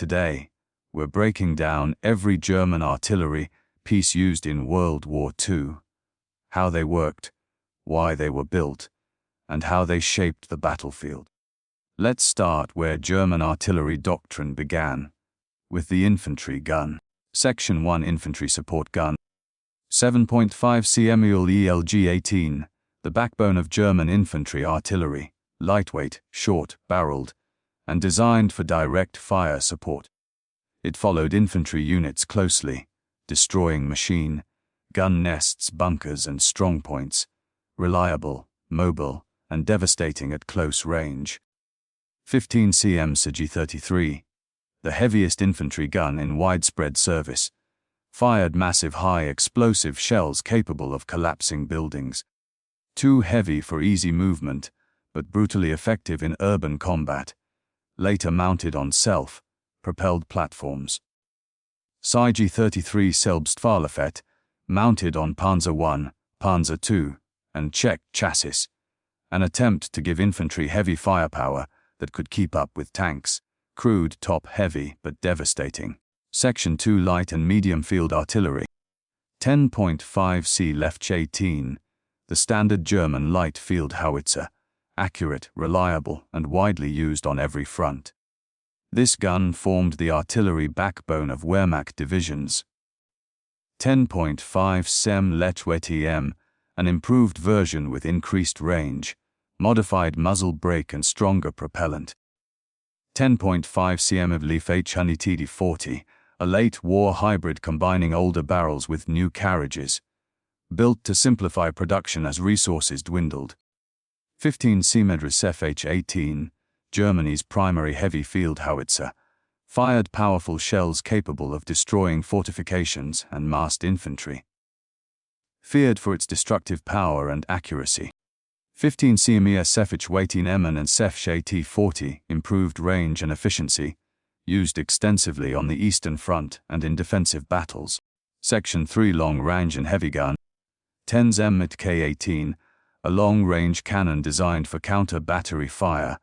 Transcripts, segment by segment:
Today, we're breaking down every German artillery piece used in World War II, how they worked, why they were built, and how they shaped the battlefield. Let's start where German artillery doctrine began, with the infantry gun. Section 1 Infantry Support Gun. 7.5 cm ELG-18, the backbone of German infantry artillery, lightweight, short-barreled, and designed for direct fire support. It followed infantry units closely, destroying machine, gun nests, bunkers, and strongpoints, reliable, mobile, and devastating at close range. 15 cm SG-33, the heaviest infantry gun in widespread service, fired massive high-explosive shells capable of collapsing buildings. Too heavy for easy movement, but brutally effective in urban combat, later mounted on self-propelled platforms. SG-33 Selbstfahrlafette, mounted on Panzer I, Panzer II, and Czech chassis, an attempt to give infantry heavy firepower that could keep up with tanks, crude, top-heavy, but devastating. Section 2 Light and Medium Field Artillery. 10.5 C leFH-18, the standard German light field howitzer, accurate, reliable, and widely used on every front. This gun formed the artillery backbone of Wehrmacht divisions. 10.5 cm leTM, an improved version with increased range, modified muzzle brake and stronger propellant. 10.5 cm of leFH TD-40, a late-war hybrid combining older barrels with new carriages, built to simplify production as resources dwindled. 15 cm FH-18, Germany's primary heavy field howitzer, fired powerful shells capable of destroying fortifications and massed infantry. Feared for its destructive power and accuracy. 15 cm SFH-18 Emmen and SFH-AT-40, improved range and efficiency, used extensively on the Eastern Front and in defensive battles. Section 3 Long Range and Heavy Gun. 10 cm K-18, a long-range cannon designed for counter-battery fire,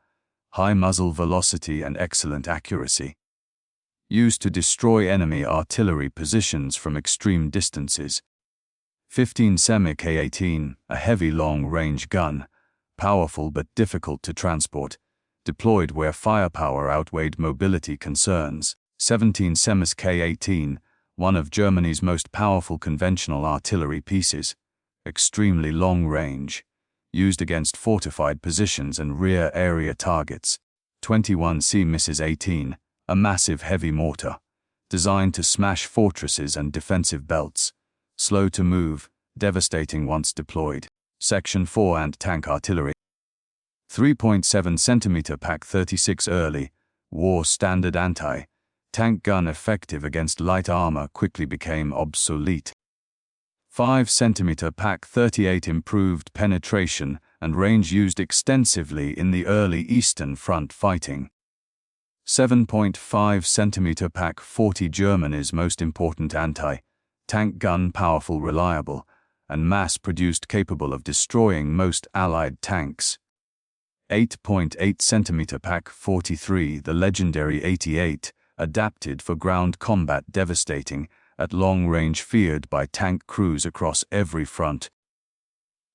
high muzzle velocity and excellent accuracy. Used to destroy enemy artillery positions from extreme distances. 15 cm K-18, a heavy long-range gun, powerful but difficult to transport, deployed where firepower outweighed mobility concerns. 17 cm K-18, one of Germany's most powerful conventional artillery pieces, extremely long range, used against fortified positions and rear area targets. 21 cm 18, a massive heavy mortar, designed to smash fortresses and defensive belts, slow to move, devastating once deployed. Section 4 Anti-Tank Artillery. 3.7 cm Pak-36 early, war standard anti-tank gun effective against light armor quickly became obsolete. 5 cm Pak-38 improved penetration and range used extensively in the early Eastern Front fighting. 7.5 cm Pak-40 Germany's most important anti-tank gun, powerful, reliable, and mass-produced, capable of destroying most Allied tanks. 8.8 cm Pak-43, the legendary 88, adapted for ground combat, devastating at long range, feared by tank crews across every front.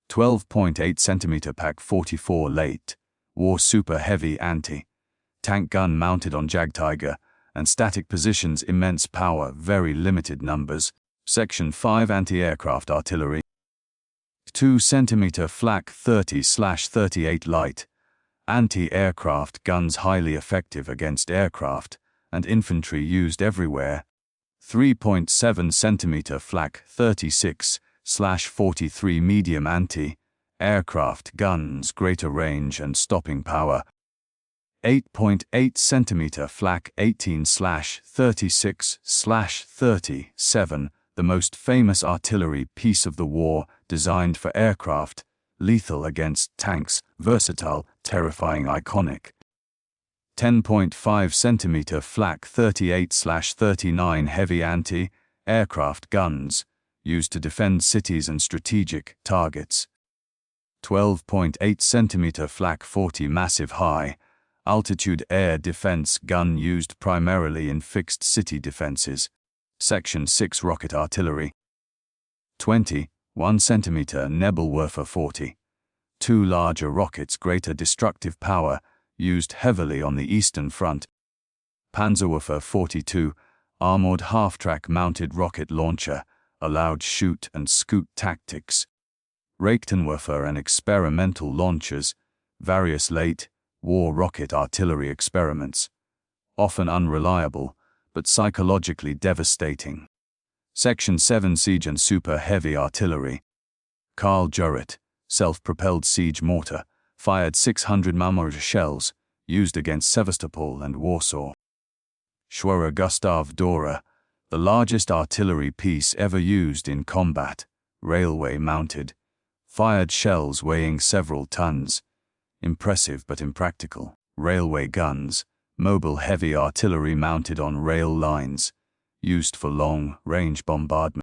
12.8 cm Pak-44 late, war super heavy anti-tank gun mounted on Jagdtiger, and static positions, immense power, very limited numbers. Section 5 Anti-Aircraft Artillery. 2 cm Flak 30/38 light, anti-aircraft guns highly effective against aircraft and infantry, used everywhere. 3.7 cm Flak 36/43 medium anti-aircraft guns, greater range and stopping power. 8.8 cm Flak 18/36/37, the most famous artillery piece of the war, designed for aircraft, lethal against tanks, versatile, terrifying, iconic. 10.5 cm Flak 38/39 heavy anti-aircraft guns, used to defend cities and strategic targets. 12.8 cm Flak 40 massive high, altitude air defense gun used primarily in fixed city defenses. Section 6 rocket artillery. 20, 1 cm Nebelwerfer 40. Two larger rockets, greater destructive power, used heavily on the Eastern Front. Panzerwerfer 42, armored half-track mounted rocket launcher, allowed shoot and scoot tactics. Raketenwerfer and experimental launchers, various late war rocket artillery experiments, often unreliable, but psychologically devastating. Section 7 siege and super heavy artillery. Karl-Gerät, self-propelled siege mortar, fired 600 mm shells, used against Sevastopol and Warsaw. Schwerer Gustav Dora, the largest artillery piece ever used in combat, railway-mounted, fired shells weighing several tons. Impressive but impractical. Railway guns, mobile heavy artillery mounted on rail lines, used for long-range bombardment.